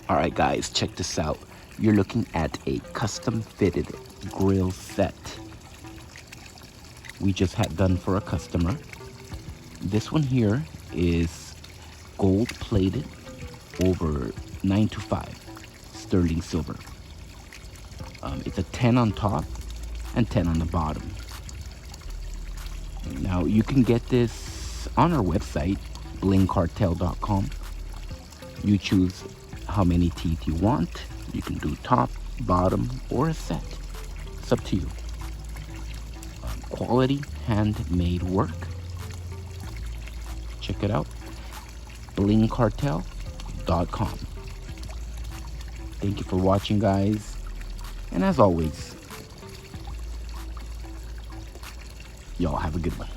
All right, guys, check this out. You're looking at a custom fitted grill set we just had done for a customer. This one here is gold plated over 925 sterling silver. It's a 10 on top and 10 on the bottom. Now you can get this on our website, blingcartel.com. You choose how many teeth you want. You can do top, bottom, or a set. It's up to you. Quality handmade work. Check it out, blingcartel.com. Thank you for watching, guys. And as always, y'all have a good one.